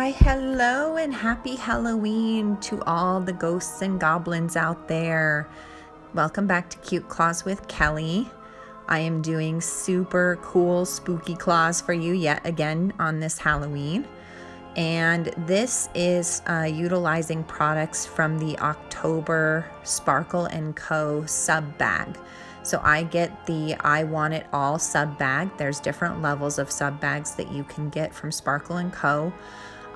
Why, hello and happy Halloween to all the ghosts and goblins out there. Welcome back to Cute Claws with Kelly. I am doing super cool spooky claws for you yet again on this Halloween. And this is utilizing products from the October Sparkle & Co. sub bag. So I get the I Want It All sub bag. There's different levels of sub bags that you can get from Sparkle & Co.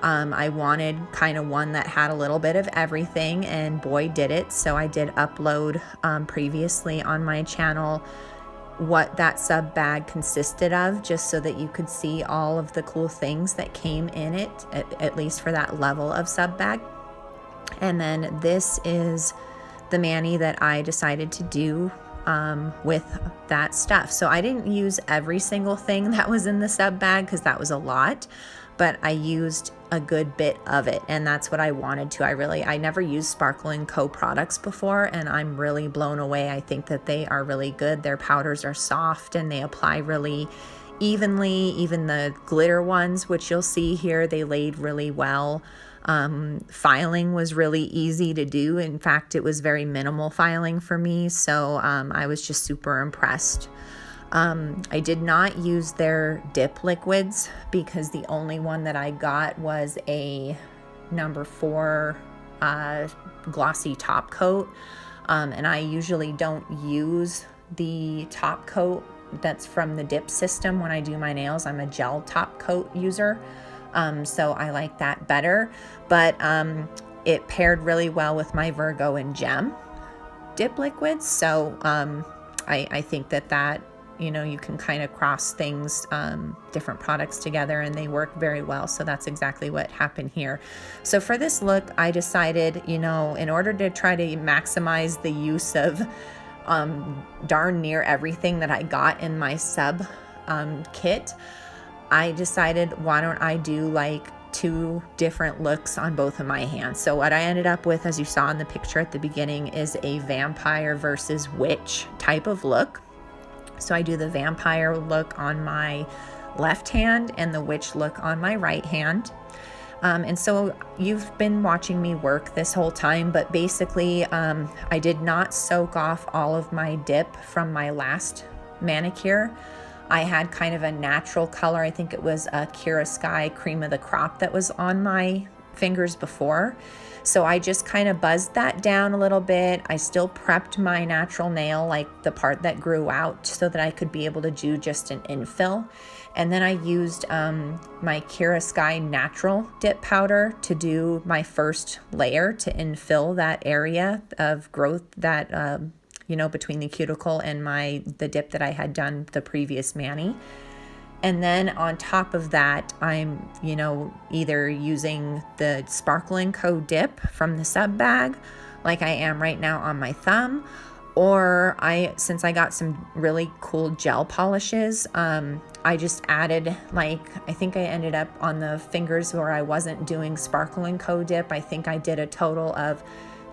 I wanted kind of one that had a little bit of everything, and boy did it. So I did upload previously on my channel what that sub bag consisted of, just so that you could see all of the cool things that came in it, at least for that level of sub bag. And then this is the mani that I decided to do with that stuff. So I didn't use every single thing that was in the sub bag because that was a lot, but I used a good bit of it, and that's what I wanted to. I never used Sparkle & Co. products before, and I'm really blown away. I think that they are really good. Their powders are soft and they apply really evenly. Even the glitter ones, which you'll see here, they laid really well. Filing was really easy to do. In fact, it was very minimal filing for me, so I was just super impressed. I did not use their dip liquids because the only one that I got was a number 4 glossy top coat, and I usually don't use the top coat that's from the dip system when I do my nails. I'm a gel top coat user, so I like that better, but it paired really well with my Virgo and Gem dip liquids, so I think that you can kind of cross things, different products together, and they work very well. So that's exactly what happened here. So for this look, I decided, in order to try to maximize the use of darn near everything that I got in my sub kit, I decided, why don't I do like 2 different looks on both of my hands. So what I ended up with, as you saw in the picture at the beginning, is a vampire versus witch type of look. So I do the vampire look on my left hand and the witch look on my right hand. And so you've been watching me work this whole time, but basically I did not soak off all of my dip from my last manicure. I had kind of a natural color. I think it was a Kiara Sky cream of the crop that was on my fingers before. So I just kind of buzzed that down a little bit. I still prepped my natural nail, like the part that grew out, so that I could be able to do just an infill. And then I used my Kiara Sky natural dip powder to do my first layer to infill that area of growth that, between the cuticle and the dip that I had done the previous mani. And then on top of that, I'm, either using the Sparkle & Co. dip from the sub bag, like I am right now on my thumb, or since I got some really cool gel polishes, I just added, I think I ended up on the fingers where I wasn't doing Sparkle & Co. dip. I think I did a total of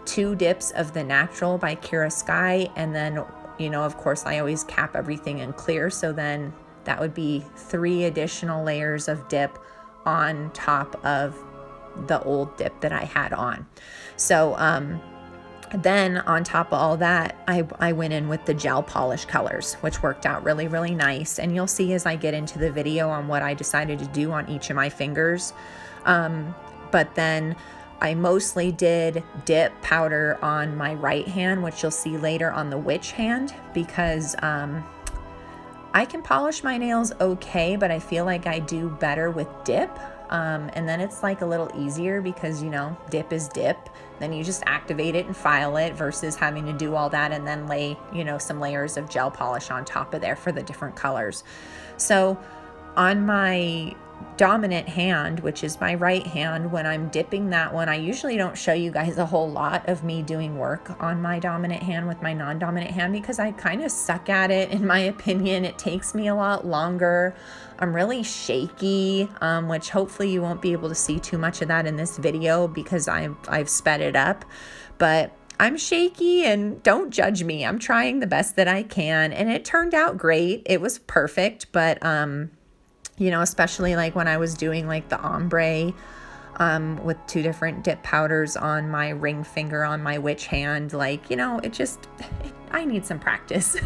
2 dips of the natural by Kiara Sky, and then, of course, I always cap everything in clear, so then that would be 3 additional layers of dip on top of the old dip that I had on. So then on top of all that, I went in with the gel polish colors, which worked out really, really nice. And you'll see as I get into the video on what I decided to do on each of my fingers. But then I mostly did dip powder on my right hand, which you'll see later on the witch hand, because I can polish my nails okay, but I feel like I do better with dip. And then it's like a little easier because, dip is dip. Then you just activate it and file it versus having to do all that and then lay, some layers of gel polish on top of there for the different colors. So on my dominant hand, which is my right hand, when I'm dipping that one, I usually don't show you guys a whole lot of me doing work on my dominant hand with my non-dominant hand because I kind of suck at it, in my opinion. It takes me a lot longer. I'm really shaky, which hopefully you won't be able to see too much of that in this video because I've sped it up, but I'm shaky, and don't judge me. I'm trying the best that I can, and it turned out great. It was perfect, but especially like when I was doing like the ombre with 2 different dip powders on my ring finger on my witch hand. Like, I need some practice.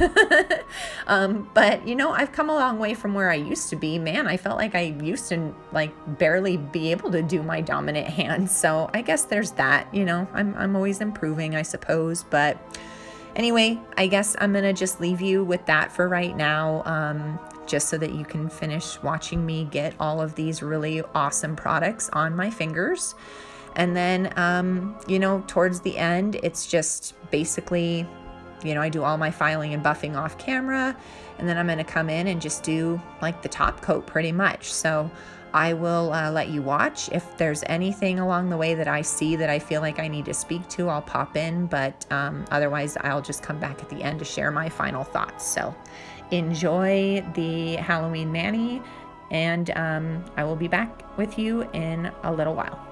But I've come a long way from where I used to be. Man, I felt like I used to like barely be able to do my dominant hand. So I guess there's that. I'm always improving, I suppose. But anyway, I guess I'm gonna just leave you with that for right now. Just so that you can finish watching me get all of these really awesome products on my fingers. And then, towards the end, it's just basically, I do all my filing and buffing off camera, and then I'm going to come in and just do like the top coat pretty much. So I will let you watch. If there's anything along the way that I see that I feel like I need to speak to, I'll pop in, but otherwise I'll just come back at the end to share my final thoughts. So enjoy the Halloween mani, and I will be back with you in a little while.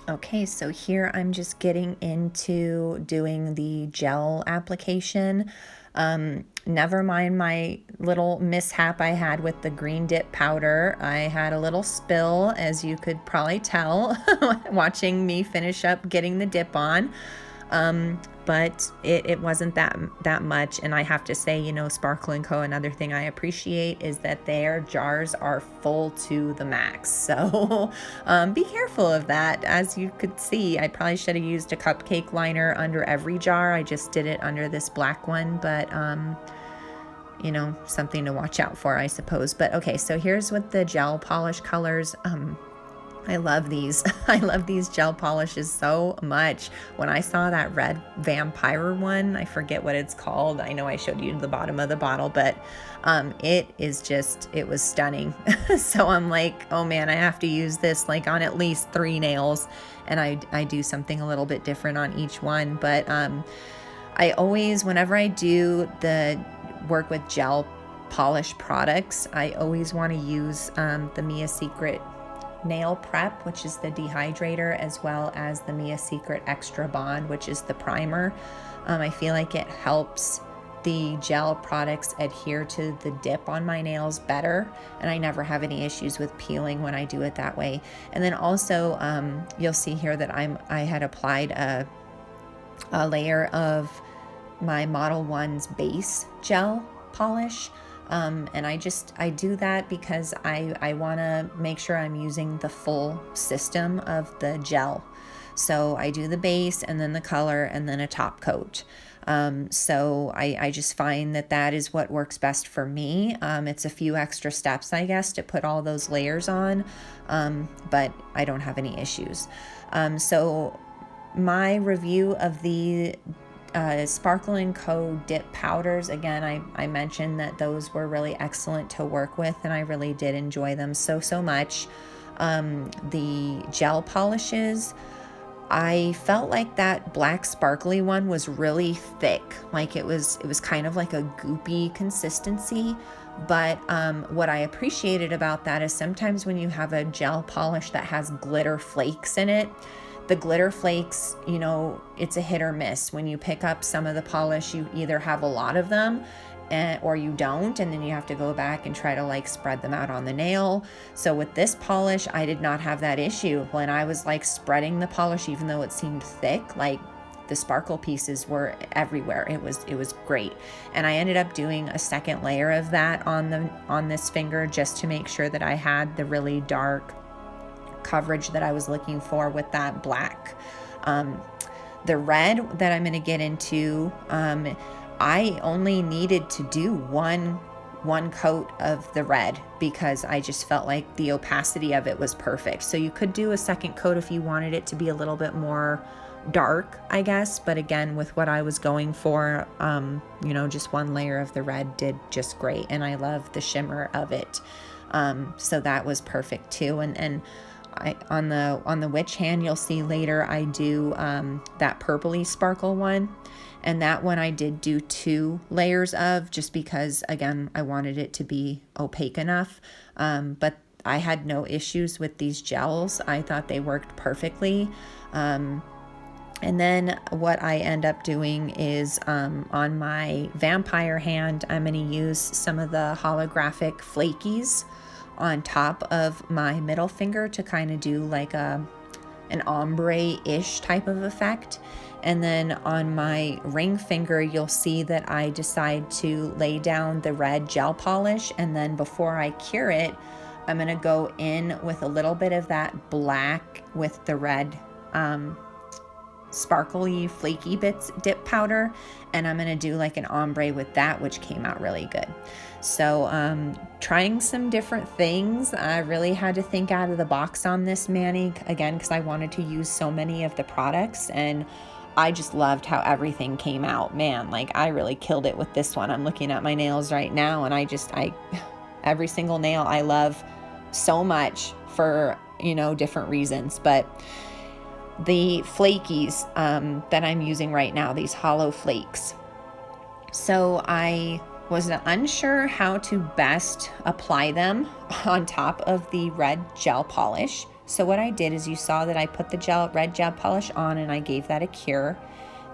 Okay, so here I'm just getting into doing the gel application. Never mind my little mishap I had with the green dip powder. I had a little spill, as you could probably tell, watching me finish up getting the dip on. But it wasn't that much. And I have to say, you know, Sparkle & Co., another thing I appreciate is that their jars are full to the max. So be careful of that. As you could see, I probably should have used a cupcake liner under every jar. I just did it under this black one, but you know, something to watch out for, I suppose. But okay, so here's what the gel polish colors. I love these. I love these gel polishes so much. When I saw that red vampire one, I forget what it's called. I know I showed you the bottom of the bottle, but it was stunning. So I'm like, oh man, I have to use this like on at least 3 nails. And I do something a little bit different on each one. But I always, whenever I do the work with gel polish products, I always want to use the Mia Secret nail prep, which is the dehydrator, as well as the Mia Secret Extra Bond, which is the primer. I feel like it helps the gel products adhere to the dip on my nails better, and I never have any issues with peeling when I do it that way. And then also you'll see here that I had applied a layer of my Modelones base gel polish. And I do that because I want to make sure I'm using the full system of the gel. So I do the base and then the color and then a top coat. So I just find that is what works best for me. It's a few extra steps, I guess, to put all those layers on, but I don't have any issues. So my review of the Sparkle & Co. dip powders, again, I mentioned that those were really excellent to work with, and I really did enjoy them so much. The gel polishes, I felt like that black sparkly one was really thick, like it was kind of like a goopy consistency. But what I appreciated about that is sometimes when you have a gel polish that has glitter flakes in it, the glitter flakes, you know, it's a hit or miss. When you pick up some of the polish, you either have a lot of them or you don't, and then you have to go back and try to like spread them out on the nail. So with this polish, I did not have that issue. When I was like spreading the polish, even though it seemed thick, like the sparkle pieces were everywhere. It was great. And I ended up doing a second layer of that on this finger just to make sure that I had the really dark coverage that I was looking for with that black. The red that I'm going to get into, I only needed to do one coat of the red because I just felt like the opacity of it was perfect. So you could do a second coat if you wanted it to be a little bit more dark, I guess. But again, with what I was going for, you know, just one layer of the red did just great. And I love the shimmer of it. So that was perfect too. And on the witch hand, you'll see later I do that purpley sparkle one, and that one I did do 2 layers of, just because again I wanted it to be opaque enough. But I had no issues with these gels. I thought they worked perfectly. And then what I end up doing is on my vampire hand, I'm going to use some of the holographic flakies on top of my middle finger to kind of do like an ombre-ish type of effect. And then on my ring finger, you'll see that I decide to lay down the red gel polish, and then before I cure it, I'm going to go in with a little bit of that black with the red sparkly flaky bits dip powder, and I'm going to do like an ombre with that, which came out really good. So trying some different things. I really had to think out of the box on this mani, again, because I wanted to use so many of the products, and I just loved how everything came out. Man, like I really killed it with this one. I'm looking at my nails right now, and every single nail I love so much for, you know, different reasons. But the flakies that I'm using right now, these hollow flakes. So I was unsure how to best apply them on top of the red gel polish So what I did is, you saw that I put the red gel polish on and I gave that a cure.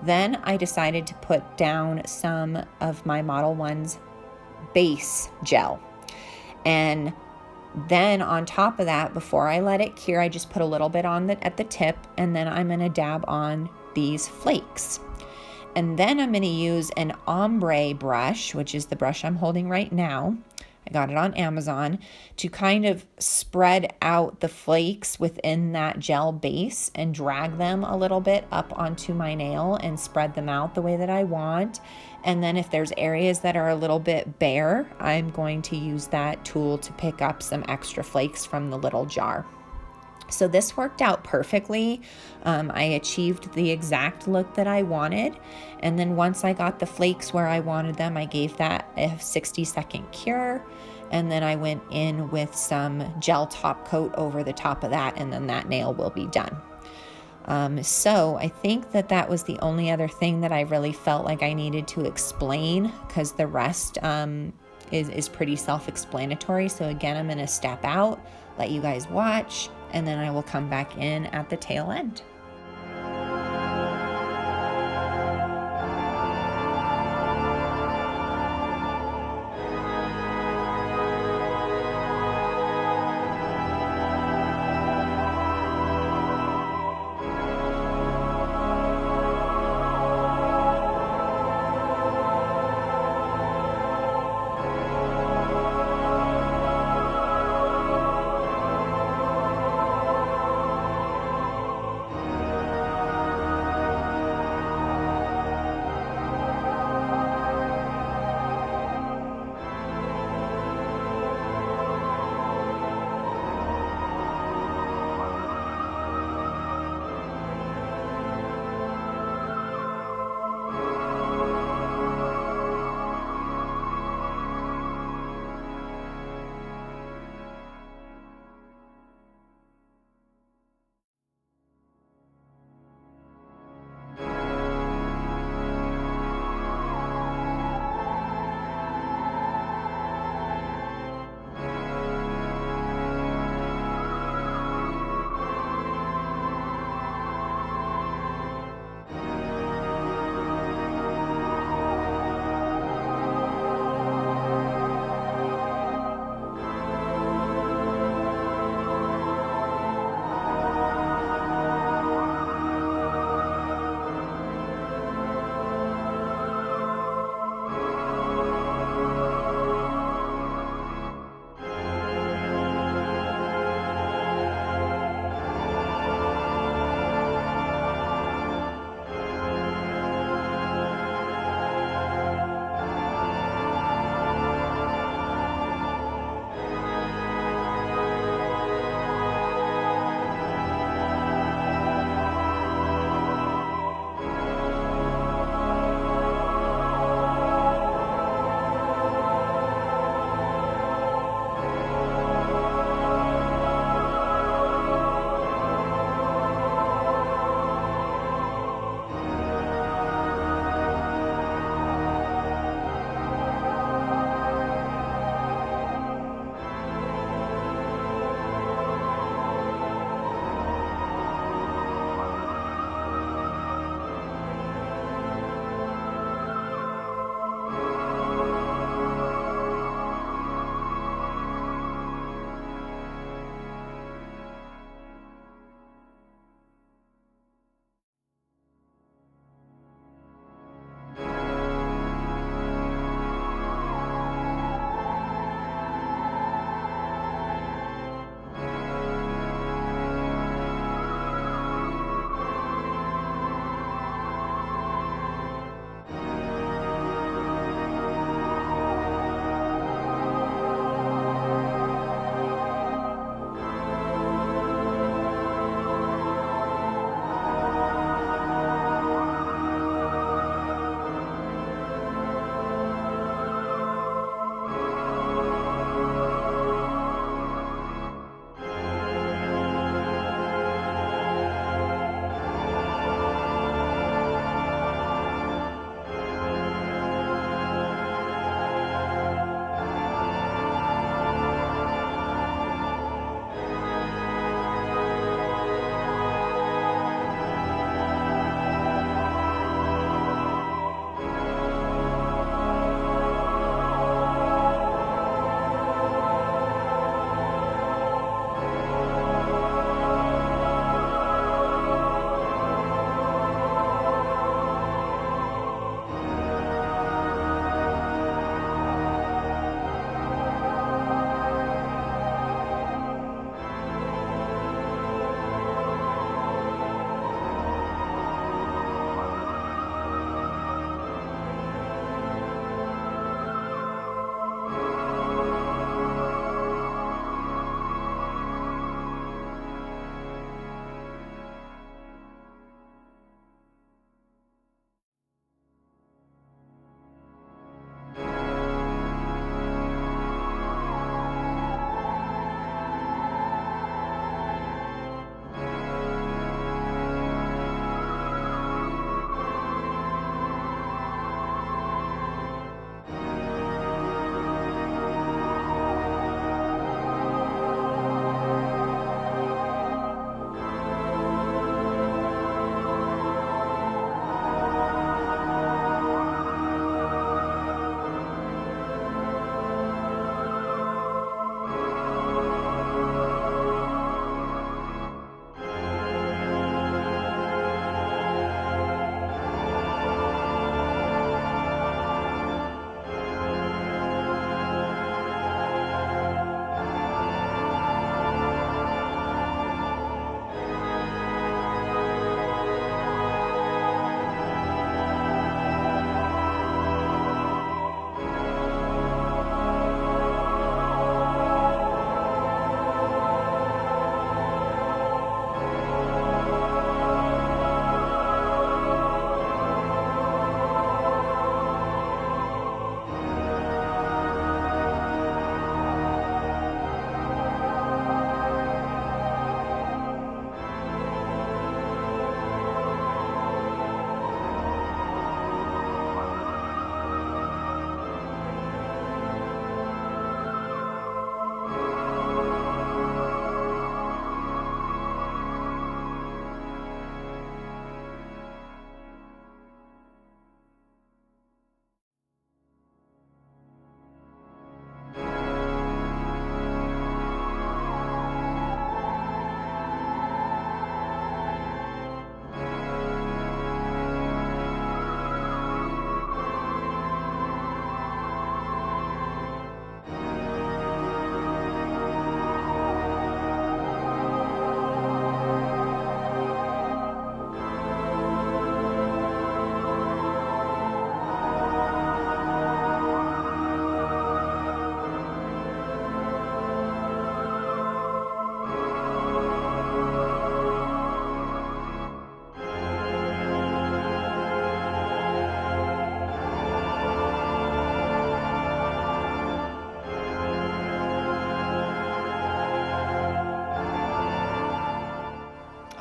Then I decided to put down some of my Modelones base gel. And then on top of that, before I let it cure, I just put a little bit on at the tip, and then I'm gonna dab on these flakes. And then I'm gonna use an ombre brush, which is the brush I'm holding right now. I got it on Amazon, to kind of spread out the flakes within that gel base and drag them a little bit up onto my nail and spread them out the way that I want. And then if there's areas that are a little bit bare, I'm going to use that tool to pick up some extra flakes from the little jar. So this worked out perfectly. I achieved the exact look that I wanted. And then once I got the flakes where I wanted them, I gave that a 60-second cure. And then I went in with some gel top coat over the top of that, and then that nail will be done. So I think that was the only other thing that I really felt like I needed to explain, because the rest is pretty self-explanatory. So again, I'm going to step out, let you guys watch, and then I will come back in at the tail end.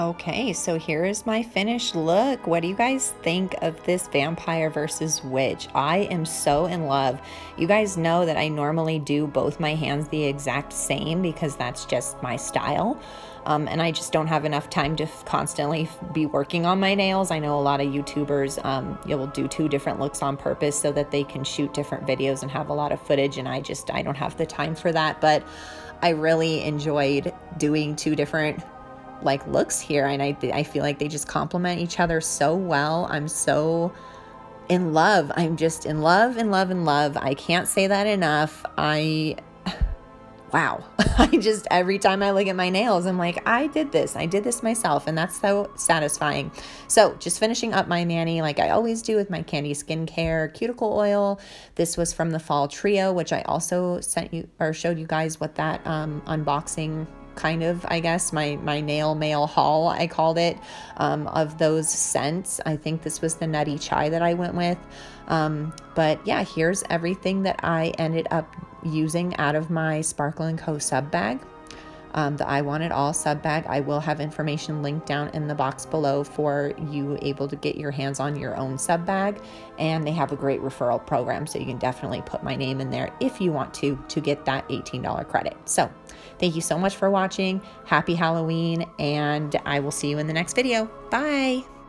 Okay, so here is my finished look. What do you guys think of this vampire versus witch? I am so in love. You guys know that I normally do both my hands the exact same because that's just my style. And I just don't have enough time to constantly be working on my nails. I know a lot of YouTubers, you'll do 2 different looks on purpose so that they can shoot different videos and have a lot of footage, and I don't have the time for that. But I really enjoyed doing 2 different like looks here, and I feel like they just complement each other so well. I'm so in love. I'm just in love, in love, in love. I can't say that enough. Wow. I just, every time I look at my nails, I'm like, I did this myself, and that's so satisfying. So just finishing up my mani like I always do with my Candi skincare cuticle oil. This was from the fall trio, which I also sent you or showed you guys what that unboxing kind of, I guess, my nail mail haul, I called it, of those scents. I think this was the nutty chai that I went with. But yeah, here's everything that I ended up using out of my Sparkle & Co. sub bag. The I Want It All sub bag. I will have information linked down in the box below for you able to get your hands on your own sub bag. And they have a great referral program, so you can definitely put my name in there if you want to get that $18 credit. So thank you so much for watching. Happy Halloween, and I will see you in the next video. Bye.